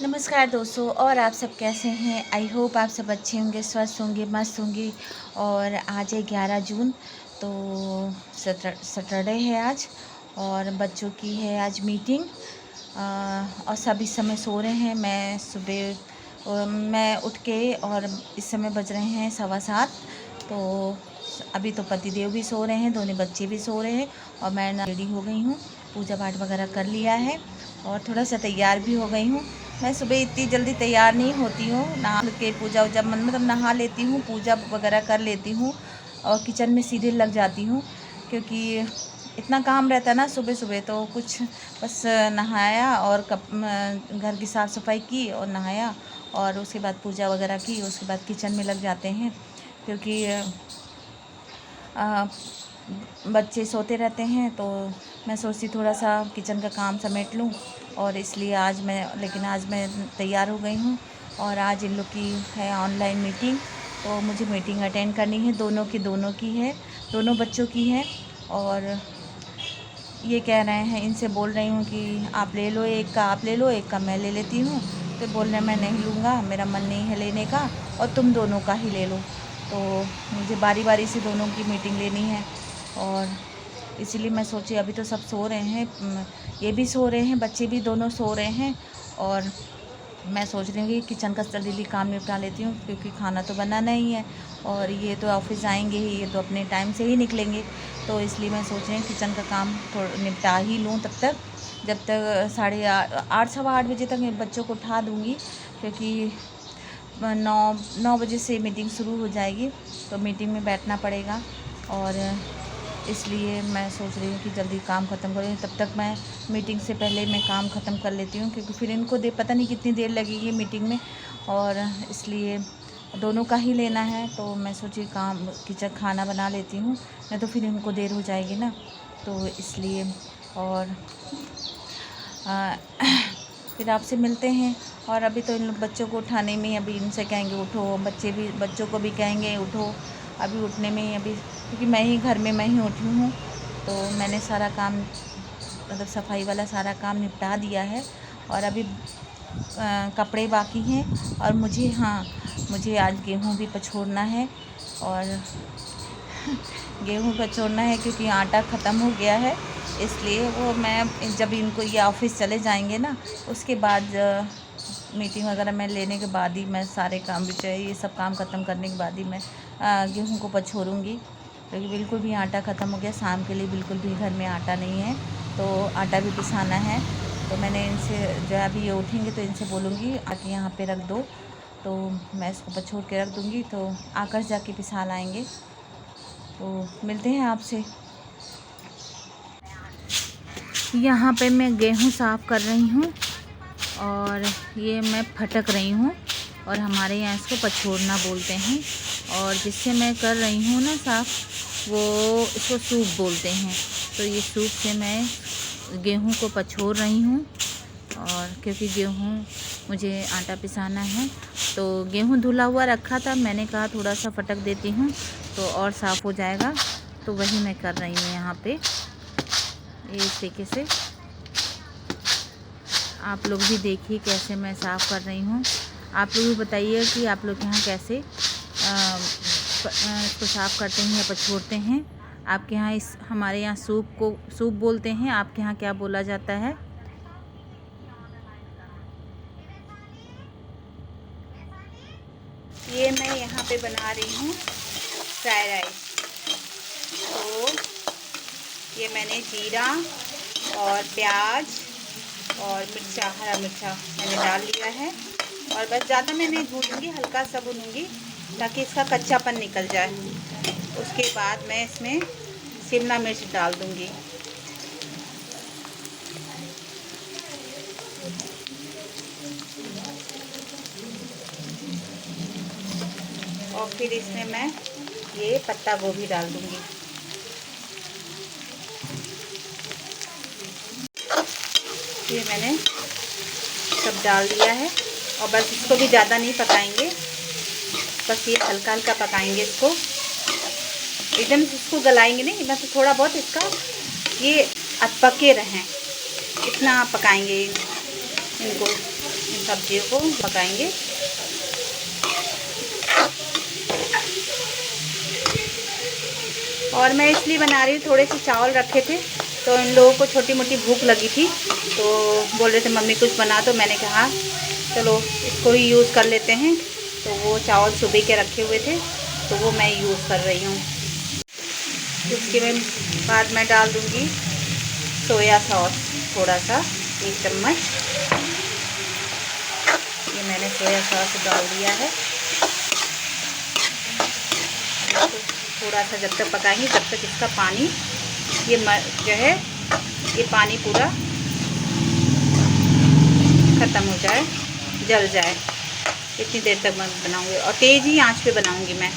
नमस्कार दोस्तों। और आप सब कैसे हैं? आई होप आप सब अच्छे होंगे, स्वस्थ होंगे, मस्त होंगे। और आज है 11 जून, तो सैटरडे है आज और बच्चों की है आज मीटिंग। और सब इस समय सो रहे हैं। मैं उठ के और इस समय बज रहे हैं 7:15। तो अभी तो पतिदेव भी सो रहे हैं, दोनों बच्चे भी सो रहे हैं और मैं रेडी हो गई हूँ, पूजा पाठ वगैरह कर लिया है और थोड़ा सा तैयार भी हो गई हूँ। मैं सुबह इतनी जल्दी तैयार नहीं होती हूँ, नहा के पूजा वूजा मतलब नहा लेती हूँ, पूजा वगैरह कर लेती हूँ और किचन में सीधे लग जाती हूँ, क्योंकि इतना काम रहता है ना सुबह सुबह। तो कुछ बस नहाया और घर की साफ़ सफाई की और नहाया और उसके बाद पूजा वगैरह की, उसके बाद किचन में लग जाते हैं, क्योंकि बच्चे सोते रहते हैं। तो मैं सोचती थोड़ा सा किचन का काम समेट लूँ और इसलिए आज मैं तैयार हो गई हूँ। और आज इन लोग की है ऑनलाइन मीटिंग, तो मुझे मीटिंग अटेंड करनी है। दोनों की है, दोनों बच्चों की है। और ये कह रहे हैं, इनसे बोल रही हूँ कि आप ले लो, एक का आप ले लो, एक का मैं ले लेती हूँ। तो बोल रहे मैं नहीं लूँगा, मेरा मन नहीं है लेने का और तुम दोनों का ही ले लो। तो मुझे बारी बारी से दोनों की मीटिंग लेनी है और इसीलिए मैं सोची अभी तो सब सो रहे हैं, ये भी सो रहे हैं, बच्चे भी दोनों सो रहे हैं। और मैं सोच रही हूँ कि किचन का जल्दी काम निपटा लेती हूँ, क्योंकि खाना तो बनाना ही है और ये तो ऑफिस जाएंगे ही, ये तो अपने टाइम से ही निकलेंगे। तो इसलिए मैं सोच रही हूँ किचन का काम थोड़ा निपटा ही लूँ तब तक, जब तक 8:30 सवा 8 बजे तक बच्चों को उठा दूँगी, क्योंकि 9 बजे से मीटिंग शुरू हो जाएगी। तो मीटिंग में बैठना पड़ेगा और इसलिए मैं सोच रही हूँ कि जल्दी काम ख़त्म करूँ। तब तक मैं मीटिंग से पहले मैं काम ख़त्म कर लेती हूँ, क्योंकि फिर इनको पता नहीं कितनी देर लगेगी मीटिंग में, और इसलिए दोनों का ही लेना है। तो मैं सोची किचन खाना बना लेती हूँ, नहीं तो फिर इनको देर हो जाएगी ना, तो इसलिए। और फिर आपसे मिलते हैं। और अभी तो इन बच्चों को उठाने में, अभी इनसे कहेंगे उठो, बच्चों को भी कहेंगे उठो, अभी उठने में ही अभी, क्योंकि मैं ही उठी हूँ। तो मैंने सारा काम, मतलब सफाई वाला सारा काम निपटा दिया है और अभी कपड़े बाकी हैं। और मुझे आज गेहूँ भी पछोड़ना है और गेहूँ पछोड़ना है, क्योंकि आटा ख़त्म हो गया है। इसलिए वो मैं जब इनको ये ऑफिस चले जाएंगे ना, उसके बाद मीटिंग वगैरह मैं लेने के बाद ही मैं सारे काम भी चाहिए, ये सब काम ख़त्म करने के बाद ही मैं गेहूँ को पछोड़ूँगी, क्योंकि बिल्कुल भी आटा ख़त्म हो गया। शाम के लिए बिल्कुल भी घर में आटा नहीं है, तो आटा भी पिसाना है। तो मैंने इनसे, जो अभी ये उठेंगे तो इनसे बोलूँगी आके यहाँ पे रख दो, तो मैं इसको पछोड़ के रख दूँगी, तो आकर जाके पिसा लाएँगे। तो मिलते हैं आपसे। यहाँ पे मैं गेहूँ साफ़ कर रही हूँ और ये मैं फटक रही हूँ, और हमारे यहाँ इसको पछोड़ना बोलते हैं। और जिससे मैं कर रही हूँ ना साफ़, वो इसको सूप बोलते हैं। तो ये सूप से मैं गेहूँ को पछोड़ रही हूँ, और क्योंकि गेहूँ मुझे आटा पिसाना है, तो गेहूँ धुला हुआ रखा था, मैंने कहा थोड़ा सा फटक देती हूँ तो और साफ़ हो जाएगा। तो वही मैं कर रही हूँ यहाँ पे, इस तरीके से। आप लोग भी देखिए कैसे मैं साफ़ कर रही हूँ। आप लोग भी बताइए कि आप लोग यहाँ कैसे इसको साफ़ करते हैं या पछोड़ते हैं। आपके यहाँ हमारे यहाँ सूप बोलते हैं, आपके यहाँ क्या बोला जाता है? ये मैं यहाँ पे बना रही हूँ फ्राइड राइस। तो ये मैंने जीरा और प्याज और हरा मिर्चा मैंने डाल लिया है, और बस ज़्यादा मैं नहीं भूनूंगी, हल्का सा भूनूंगी ताकि इसका कच्चापन निकल जाए। उसके बाद मैं इसमें शिमला मिर्च डाल दूंगी। और फिर इसमें मैं ये पत्ता गोभी डाल दूंगी। ये मैंने सब डाल दिया है, और बस इसको भी ज़्यादा नहीं पकाएंगे, बस ये हल्का हल्का पकाएंगे इसको, एकदम इसको गलाएंगे नहीं, बस थोड़ा बहुत इसका ये पके रहें, इतना पकाएंगे इनको, इन सब्जियों को पकाएंगे। और मैं इसलिए बना रही हूँ, थोड़े से चावल रखे थे तो इन लोगों को छोटी मोटी भूख लगी थी, तो बोल रहे थे मम्मी कुछ बना, तो मैंने कहा चलो इसको ही यूज़ कर लेते हैं। तो वो चावल सुबह के रखे हुए थे तो वो मैं यूज़ कर रही हूँ। उसके बाद मैं डाल दूँगी सोया सॉस, थोड़ा सा 1 चम्मच। ये मैंने सोया सॉस डाल दिया है। थोड़ा सा जब तक पकाएंगे तब तक इसका पानी ये जो है ये पानी पूरा ख़त्म हो जाए, जल जाए। इतनी देर तक मैं बनाऊंगी और तेज़ ही आंच पे बनाऊंगी मैं।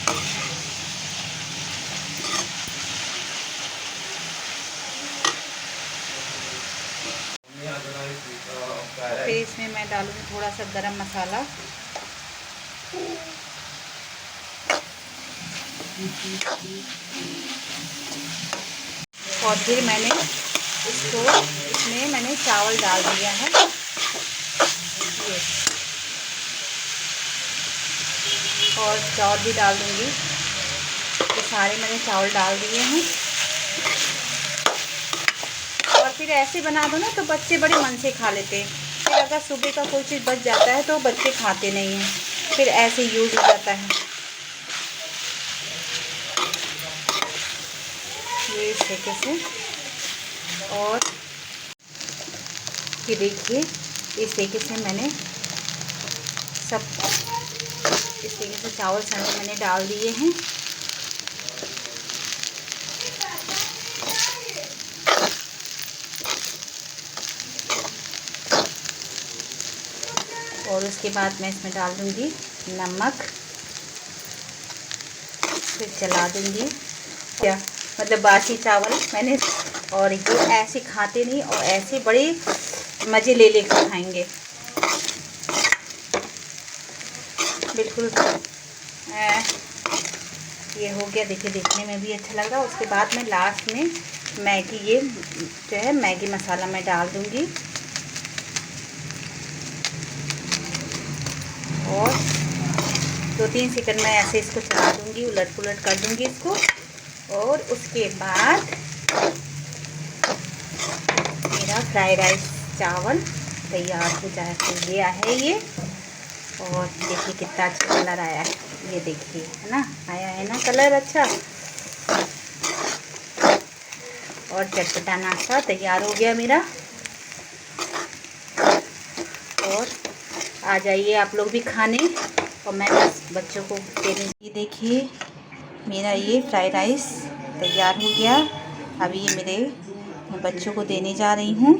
फिर इसमें मैं डालूंगी थोड़ा सा गरम मसाला और फिर मैंने इसमें मैंने चावल डाल दिया है। ये और चावल भी डाल दूंगी। तो सारे मैंने चावल डाल दिए हैं। और फिर ऐसे बना दो ना तो बच्चे बड़े मन से खा लेते हैं। फिर अगर सुबह का कोई चीज़ बच जाता है तो बच्चे खाते नहीं हैं, फिर ऐसे यूज़ हो जाता है। ये इस तरीके से। और ये देखिए इस तरीके से मैंने सब इस तरीके से चावल सने मैंने डाल दिए हैं। और उसके बाद मैं इसमें डाल दूंगी नमक, फिर चला दूंगी। क्या मतलब बासी चावल मैंने, और ये ऐसे खाते नहीं और ऐसे बड़े मज़े ले लेकर खाएंगे बिल्कुल। ये हो गया, देखिए देखने में भी अच्छा लग रहा है। उसके बाद मैं लास्ट में मैगी, ये जो है मैगी मसाला मैं डाल दूंगी और 2-3 सेकंड में ऐसे इसको चला दूंगी, उलट पुलट कर दूंगी इसको। और उसके बाद मेरा फ्राई राइस चावल तैयार हो जाए हो गया है ये। और देखिए कितना अच्छा कलर आया है, ये देखिए है ना, आया है ना कलर अच्छा। और चटपटा नाश्ता तैयार हो गया मेरा। और आ जाइए आप लोग भी खाने, और मैं बस बच्चों को देने। ये देखिए मेरा ये फ्राई राइस तैयार हो गया। अभी ये मेरे बच्चों को देने जा रही हूँ।